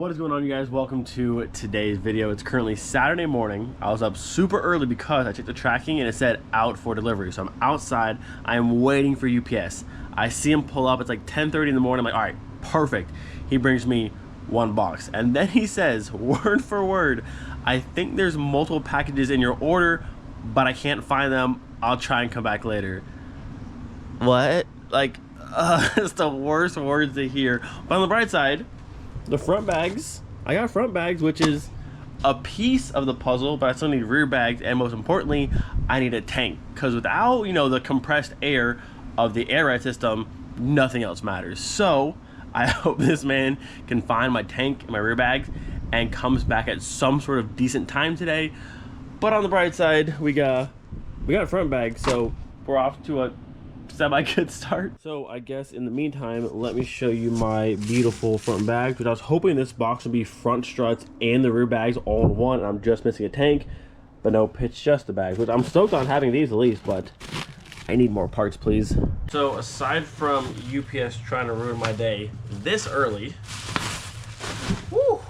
What is going on, you guys? Welcome to today's video. It's currently Saturday morning. I was up super early because I checked the tracking and it said out for delivery. So I'm outside. I am waiting for UPS. I see him pull up. It's like 10:30 in the morning. I'm like, all right, perfect. He brings me one box. And then he says, word for word, I think there's multiple packages in your order, but I can't find them. I'll try and come back later. What? Like, it's the worst words to hear. But on the bright side, the front bags, I got front bags, which is a piece of the puzzle, but I still need rear bags, and most importantly, I need a tank, because without, the compressed air of the air ride system, nothing else matters. So I hope this man can find my tank and my rear bags and comes back at some sort of decent time today. But on the bright side, we got a front bag, so we're off to a semi-good start. So I guess in the meantime, let me show you my beautiful front bags, which I was hoping this box would be front struts and the rear bags all in one, and I'm just missing a tank. But nope, it's just the bags, which I'm stoked on having these at least, but I need more parts, please. So aside from UPS trying to ruin my day this early, woo,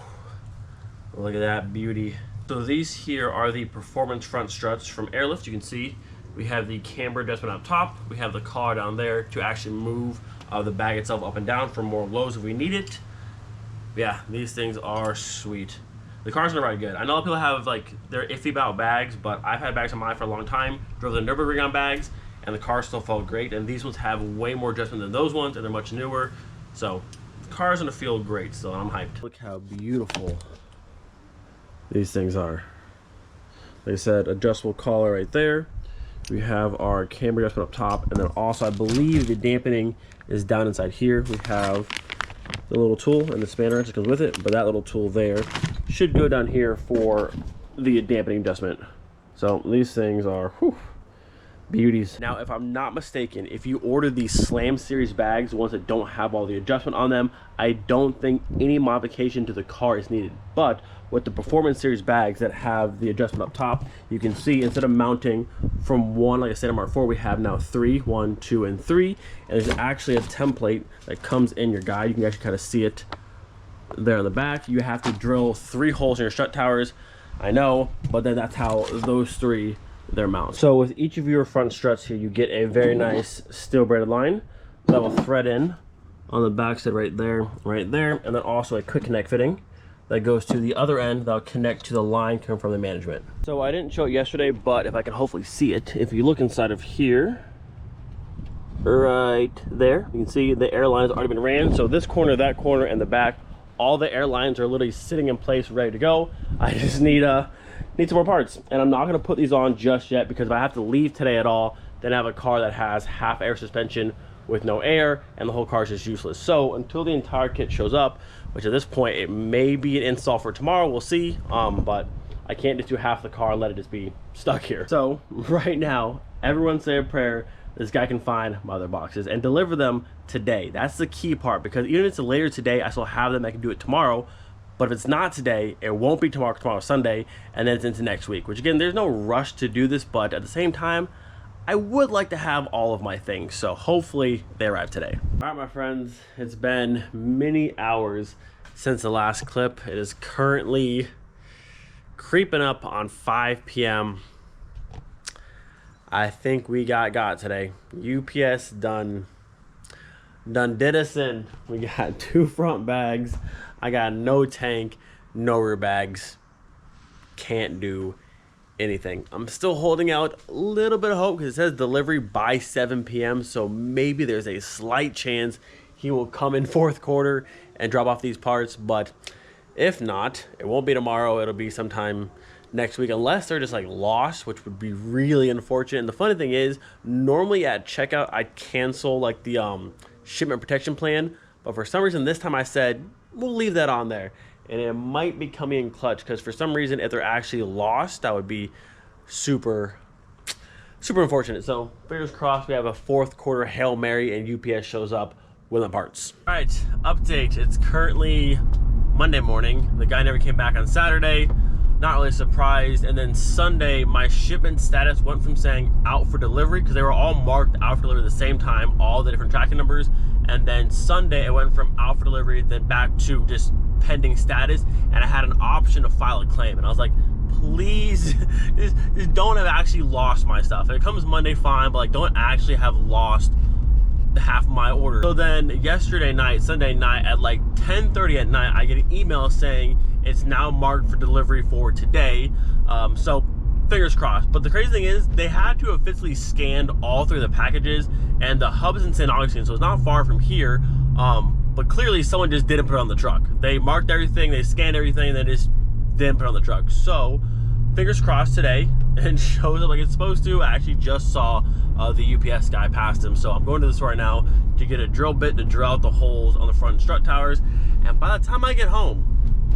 look at that beauty. So these here are the performance front struts from Airlift. You can see we have the camber adjustment up top. We have the collar down there to actually move the bag itself up and down for more lows if we need it. Yeah, these things are sweet. The car's gonna ride good. I know people have they're iffy about bags, but I've had bags on mine for a long time. Drove the Nürburgring on bags, and the car still felt great. And these ones have way more adjustment than those ones, and they're much newer. So the car's gonna feel great still, and I'm hyped. Look how beautiful these things are. They said adjustable collar right there. We have our camber adjustment up top, and then also I believe the dampening is down inside here. We have the little tool and the spanner wrench that comes with it, but that little tool there should go down here for the dampening adjustment. So these things are beauties. Now, if I'm not mistaken, if you order these Slam Series bags, the ones that don't have all the adjustment on them, I don't think any modification to the car is needed. But with the Performance Series bags that have the adjustment up top, you can see instead of mounting from one, like I said in Mark 4, we have now 3, 1, 2, and 3. And there's actually a template that comes in your guide. You can actually kind of see it there on the back. You have to drill 3 holes in your strut towers. I know, but then that's how those 3 their mount. So with each of your front struts here, you get a very nice steel braided line that will thread in on the back side right there, and then also a quick connect fitting that goes to the other end that'll connect to the line coming from the management. So I didn't show it yesterday, but if I can hopefully see it, if you look inside of here, right there, you can see the airline has already been ran. So this corner, that corner, and the back, all the airlines are literally sitting in place, ready to go. I just need some more parts, and I'm not going to put these on just yet, because if I have to leave today at all, then I have a car that has half air suspension with no air, and the whole car is just useless. So until the entire kit shows up, which at this point it may be an install for tomorrow, we'll see, but I can't just do half the car and let it just be stuck here. So right now, everyone say a prayer this guy can find my other boxes and deliver them today. That's the key part, because even if it's later today, I still have them. I can do it tomorrow. But if it's not today, it won't be tomorrow. Tomorrow's Sunday, and then it's into next week, which again, there's no rush to do this, but at the same time, I would like to have all of my things, so hopefully they arrive today. All right, my friends, it's been many hours since the last clip. It is currently creeping up on 5 p.m. I think we got today. UPS done did us in. We got 2 front bags. I got no tank, no rear bags. Can't do anything. I'm still holding out a little bit of hope, because it says delivery by 7 p.m. So maybe there's a slight chance he will come in 4th quarter and drop off these parts. But if not, it won't be tomorrow. It'll be sometime next week, unless they're just lost, which would be really unfortunate. And the funny thing is, normally at checkout, I'd cancel the shipment protection plan. But for some reason, this time I said, we'll leave that on there, and it might be coming in clutch, because for some reason, if they're actually lost, that would be super unfortunate. So fingers crossed we have a 4th quarter Hail Mary and UPS shows up with the parts. All right, update. It's currently Monday morning. The guy never came back on Saturday. Not really surprised. And then Sunday, my shipment status went from saying out for delivery, because they were all marked out for delivery at the same time, all the different tracking numbers. And then Sunday, it went from out for delivery, then back to just pending status, and I had an option to file a claim, and I was like, please, just don't have actually lost my stuff. If it comes Monday, fine, but like don't actually have lost half my order. So then yesterday night, Sunday night at like 10:30 at night, I get an email saying it's now marked for delivery for today. So fingers crossed. But the crazy thing is they had to have physically scanned all three of the packages, and the hub's in St. Augustine, so it's not far from here. But clearly someone just didn't put it on the truck. They marked everything, they scanned everything, and they just didn't put it on the truck. So fingers crossed today, and shows up like it's supposed to. I actually just saw the UPS guy past him, so I'm going to the store right now to get a drill bit to drill out the holes on the front strut towers, and by the time I get home,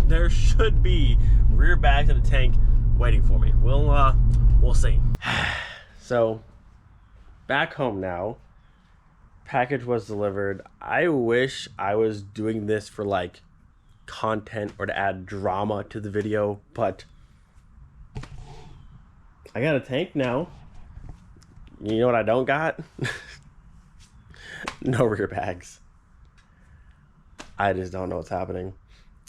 there should be rear bags in the tank waiting for me. We'll see. So back home now, package was delivered. I wish I was doing this for like content or to add drama to the video, but I got a tank now. You know what I don't got? No rear bags. I just don't know what's happening.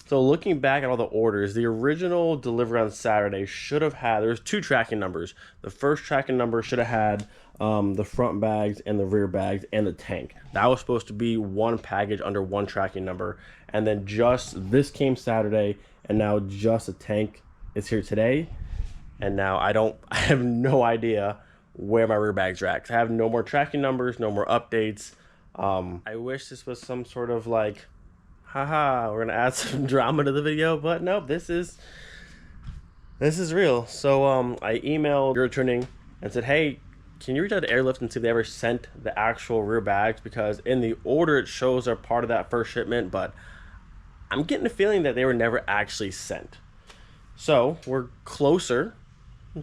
So looking back at all the orders, the original delivery on Saturday should have had, there's 2 tracking numbers. The first tracking number should have had the front bags and the rear bags and the tank. That was supposed to be one package under one tracking number. And then just this came Saturday, and now just a tank is here today. And now I have no idea where my rear bags are at. I have no more tracking numbers, no more updates. I wish this was some sort of like, haha, we're gonna add some drama to the video, but nope, this is real. So I emailed returning and said, hey, can you reach out to Airlift and see if they ever sent the actual rear bags, because in the order it shows they're part of that first shipment, but I'm getting a feeling that they were never actually sent. So we're closer.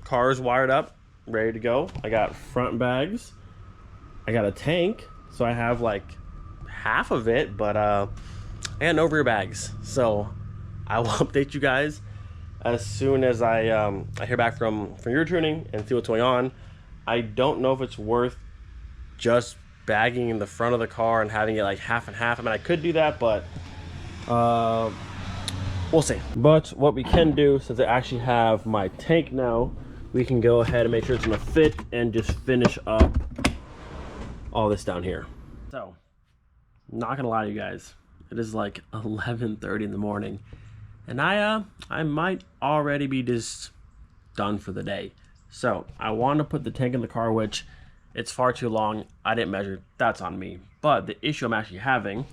Car is wired up, ready to go. I got front bags, I got a tank, so I have like half of it, but I got no rear bags. So I will update you guys as soon as I hear back from your tuning and see what's going on. I don't know if it's worth just bagging in the front of the car and having it like half and half. I mean, I could do that, but we'll see. But what we can do, since I actually have my tank now, we can go ahead and make sure it's gonna fit and just finish up all this down here. So, not gonna lie to you guys, it is like 11:30 in the morning, and I might already be just done for the day. So I want to put the tank in the car, which it's far too long. I didn't measure, that's on me. But the issue I'm actually having,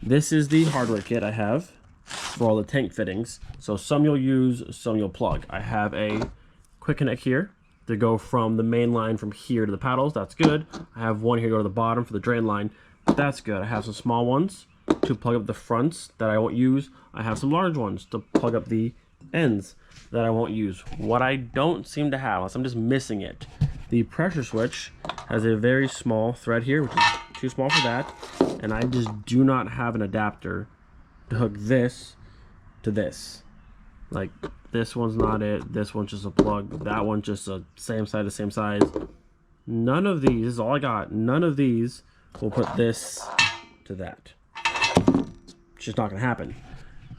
this is the hardware kit I have for all the tank fittings. So some you'll use, some you'll plug. I have a quick connect here to go from the main line from here to the paddles. That's good. I have one here to go to the bottom for the drain line. That's good. I have some small ones to plug up the fronts that I won't use. I have some large ones to plug up the ends that I won't use. What I don't seem to have, unless I'm just missing it, the pressure switch has a very small thread here, which is too small for that, and I just do not have an adapter to hook this to this. Like, this one's not it, this one's just a plug, that one's just a same size. None of these, this is all I got, none of these will put this to that. It's just not gonna happen.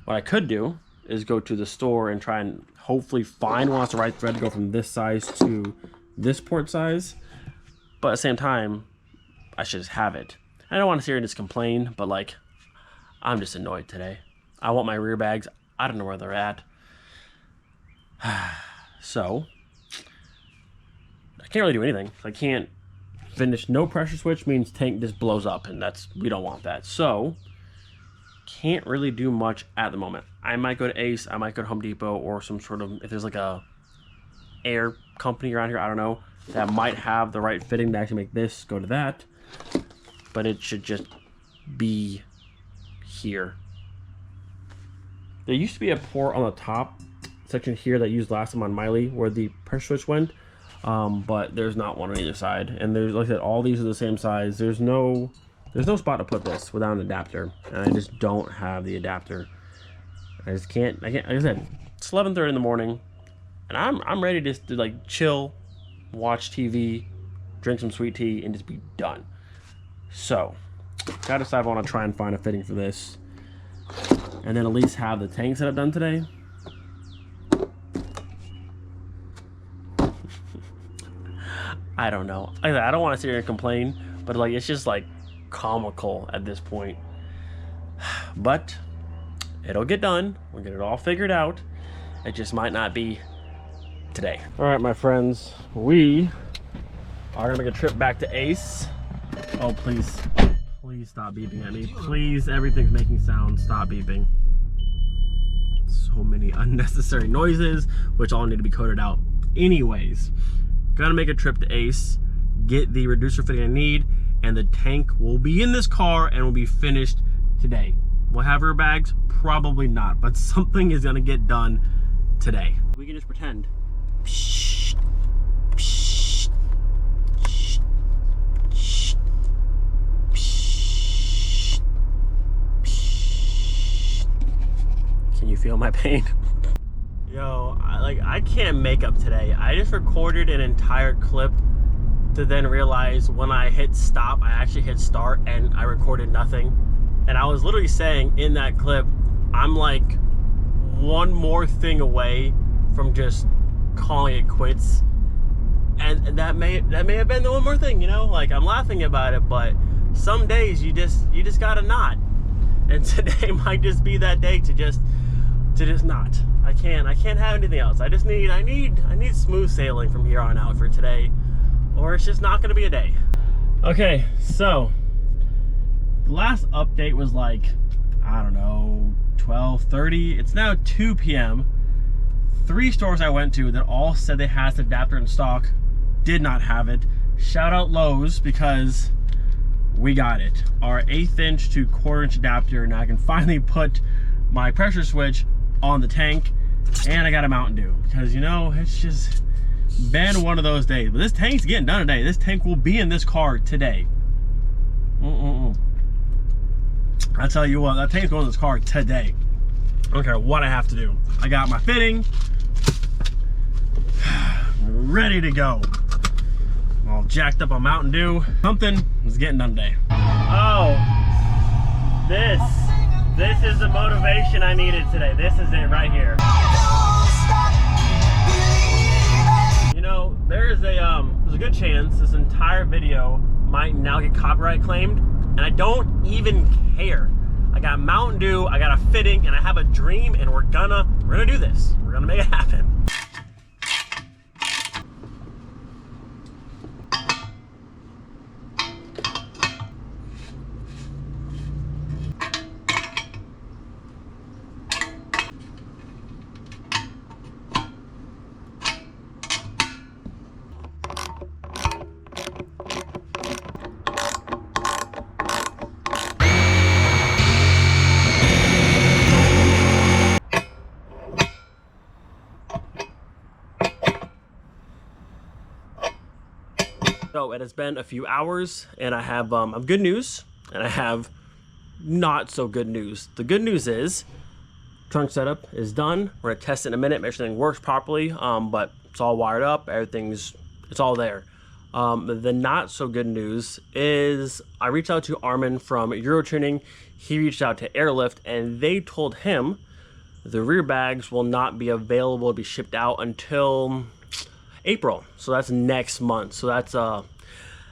What I could do is go to the store and try and hopefully find one that's the right thread to go from this size to this port size, but at the same time I should just have it. I don't want to sit here and just complain, but like, I'm just annoyed today. I want my rear bags, I don't know where they're at. So I can't really do anything. I can't finish. No pressure switch means tank just blows up, and we don't want that. So can't really do much at the moment. I might go to Ace, I might go to Home Depot, or some sort of, if there's like a air company around here, I don't know, that might have the right fitting to actually make this, go to that. But it should just be here. There used to be a port on the top section here that I used last time on Miley where the pressure switch went, but there's not one on either side. And there's, like I said, all these are the same size. There's no spot to put this without an adapter, and I just don't have the adapter. I can't, like I said, it's 11:30 in the morning, and I'm ready just to like chill, watch TV, drink some sweet tea, and just be done. So, gotta decide if I want to try and find a fitting for this. and then at least have the tank setup done today. I don't know. I don't want to sit here and complain, but like it's just like comical at this point. But it'll get done. We'll get it all figured out. It just might not be today. All right, my friends, we are gonna make a trip back to Ace. Oh, please stop beeping at me. Please, everything's making sounds. Stop beeping. So many unnecessary noises, which all need to be coded out anyways. Gonna make a trip to Ace, get the reducer fitting I need, and the tank will be in this car and will be finished today. We'll have rear bags? Probably not, but something is gonna get done today. We can just pretend. Psh, psh, psh, psh, psh, psh. Can you feel my pain? Yo, I can't make up today. I just recorded an entire clip to then realize when I hit stop, I actually hit start and I recorded nothing. And I was literally saying in that clip, I'm like one more thing away from just calling it quits. And that may have been the one more thing, you know? Like, I'm laughing about it, but some days you just gotta not. And today might just be that day to just not. I can't have anything else. I need smooth sailing from here on out for today, or it's just not gonna be a day. Okay, so the last update was like, I don't know, 12:30. It's now 2 p.m. 3 stores I went to that all said they had this adapter in stock did not have it. Shout out Lowe's, because we got it. Our 1/8 inch to 1/4 inch adapter, and I can finally put my pressure switch on the tank, and I got a Mountain Dew, because, you know, it's just been one of those days. But this tank's getting done today. This tank will be in this car today. I tell you what, that tank's going in this car today. I don't care what I have to do. I got my fitting ready to go. All jacked up on Mountain Dew. Something is getting done today. Oh, this is the motivation I needed today. This is it right here. You know, there's a good chance this entire video might now get copyright claimed, and I don't even care. I got Mountain Dew, I got a fitting, and I have a dream, and we're gonna do this. We're gonna make it happen. So it has been a few hours, and I have good news, and I have not so good news. The good news is trunk setup is done. We're gonna test it in a minute, make sure everything works properly, but it's all wired up, it's all there. The not so good news is I reached out to Armin from Euro Tuning. He reached out to Airlift, and they told him the rear bags will not be available to be shipped out until April. So that's next month. So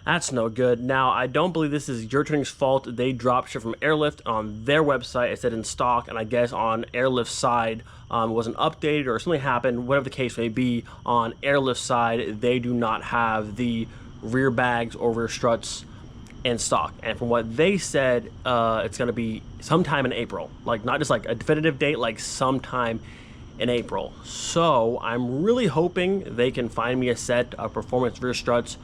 that's no good. Now, I don't believe this is Euro Tuning's fault. They dropped shit from Airlift on their website. It said in stock, and I guess on Airlift's side it wasn't updated or something happened. Whatever the case may be, on Airlift's side, they do not have the rear bags or rear struts in stock. And from what they said, it's going to be sometime in April. Like, not just like a definitive date, like sometime in April. So I'm really hoping they can find me a set of performance rear struts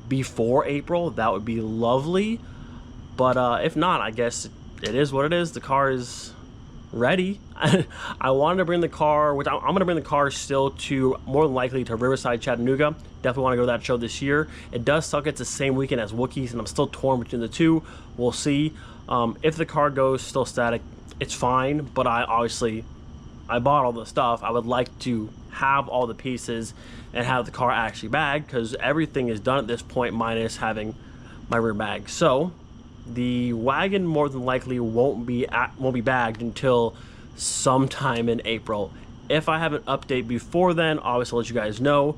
before April. That would be lovely. But if not, I guess it is what it is. The car is ready. I wanted to bring the car, which I'm going to bring the car still to, more than likely, to Riverside, Chattanooga. Definitely want to go to that show this year. It does suck it's the same weekend as Wookiees, and I'm still torn between the two. We'll see. If the car goes still static, it's fine, but I bought all the stuff. I would like to have all the pieces and have the car actually bagged, because everything is done at this point minus having my rear bag. So the wagon more than likely won't be bagged until sometime in April. If I have an update before then, obviously I'll let you guys know.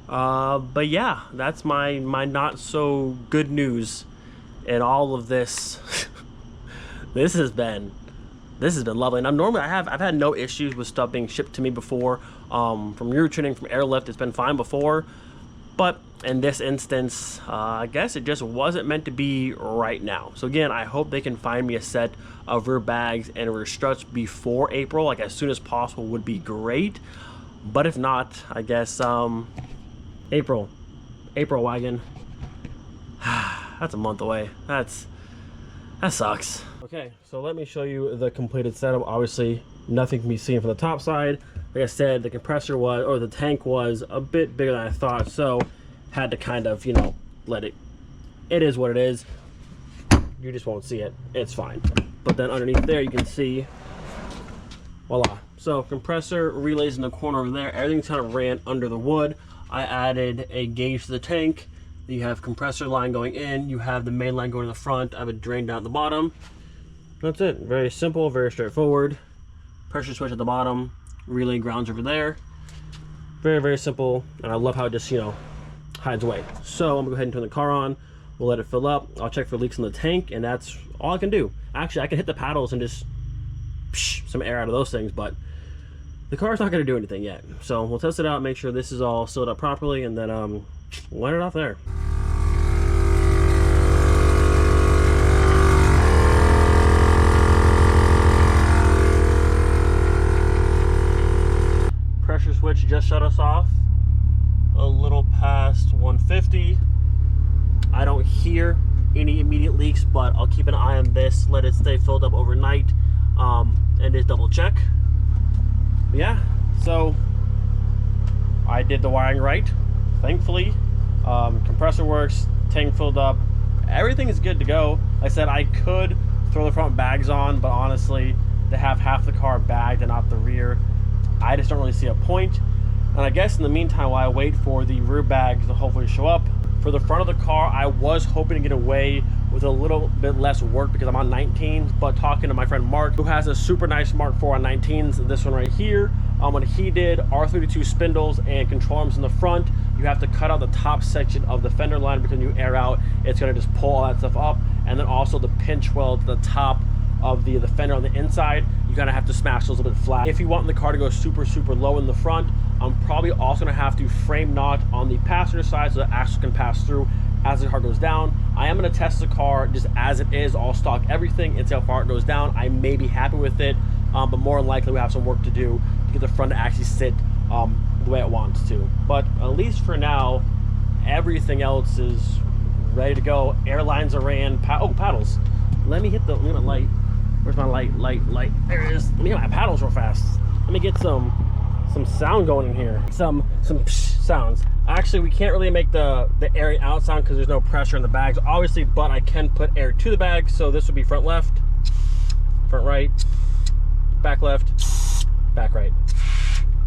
But yeah, that's my not so good news in all of this. This has been lovely. And I've had no issues with stuff being shipped to me before, from Eurotuning, from airlift. It's been fine before, but in this instance, I guess it just wasn't meant to be right now. So again, I hope they can find me a set of rear bags and rear struts before April, like as soon as possible would be great. But if not, I guess April wagon. That's a month away. That sucks. Okay, so let me show you the completed setup. Obviously, nothing can be seen from the top side. Like I said, the compressor or the tank was a bit bigger than I thought, so had to kind of, you know, let it is what it is. You just won't see it. It's fine. But then underneath there, you can see, voila. So compressor relays in the corner over there. Everything's kind of ran under the wood. I added a gauge to the tank. You have compressor line going in. You have the main line going in the front. I have a drain down at the bottom. That's it. Very simple, very straightforward. Pressure switch at the bottom. Relay grounds over there. Very, very simple. And I love how it just, you know, hides away. So I'm gonna go ahead and turn the car on. We'll let it fill up. I'll check for leaks in the tank, and that's all I can do. Actually, I can hit the paddles and just some air out of those things, but the car's not gonna do anything yet. So we'll test it out, make sure this is all sealed up properly, and then let it off there. Pressure switch just shut us off a little past 150. I don't hear any immediate leaks, but I'll keep an eye on this, let it stay filled up overnight, and just double check. Yeah, so I did the wiring right, thankfully. Compressor works, tank filled up, everything is good to go. Like I said, I could throw the front bags on, but honestly, to have half the car bagged and not the rear, I just don't really see a point. And I guess in the meantime, while I wait for the rear bags to hopefully show up, for the front of the car, I was hoping to get away with a little bit less work because I'm on 19s, but talking to my friend Mark, who has a super nice Mark IV on 19s, this one right here, what he did, R32 spindles and control arms in the front. You have to cut out the top section of the fender line because when you air out, it's gonna just pull all that stuff up. And then also the pinch weld to the top of the fender on the inside, you're gonna have to smash those a little bit flat. If you want the car to go super, super low in the front, I'm probably also gonna have to frame knot on the passenger side so the axle can pass through as the car goes down. I am gonna test the car just as it is, all stock, everything, and see how far it goes down. I may be happy with it, but more than likely we have some work to do to get the front to actually sit the way it wants to. But at least for now, everything else is ready to go. Airlines are ran. Oh, paddles. Let me hit the light. Where's my light? There it is. Let me hit my paddles real fast. Let me get some sound going in here. Some psh sounds. Actually, we can't really make the airing out sound because there's no pressure in the bags, obviously, but I can put air to the bag. So this would be front left, front right, back left, back right.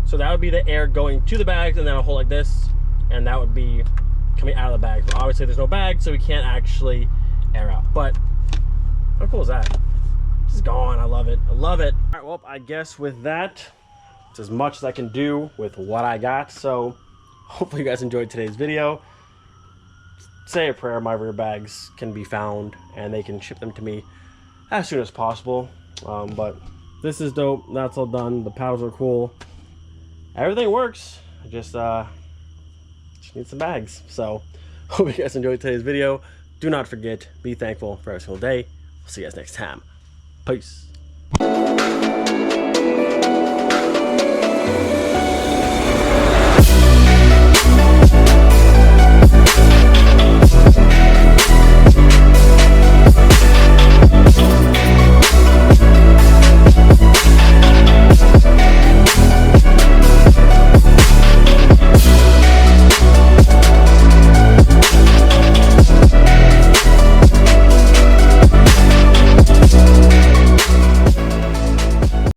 So that would be the air going to the bags, and then I'll hold like this, and that would be coming out of the bag. But obviously there's no bag, so we can't actually air out. But how cool is that? It's gone. I love it. I love it. All right, well, I guess with that, it's as much as I can do with what I got. So hopefully you guys enjoyed today's video. Say a prayer my rear bags can be found and they can ship them to me as soon as possible. But this is dope. That's all done. The paddles are cool. Everything works. I just need some bags. So hope you guys enjoyed today's video. Do not forget, be thankful for every single day. We'll see you guys next time. Peace.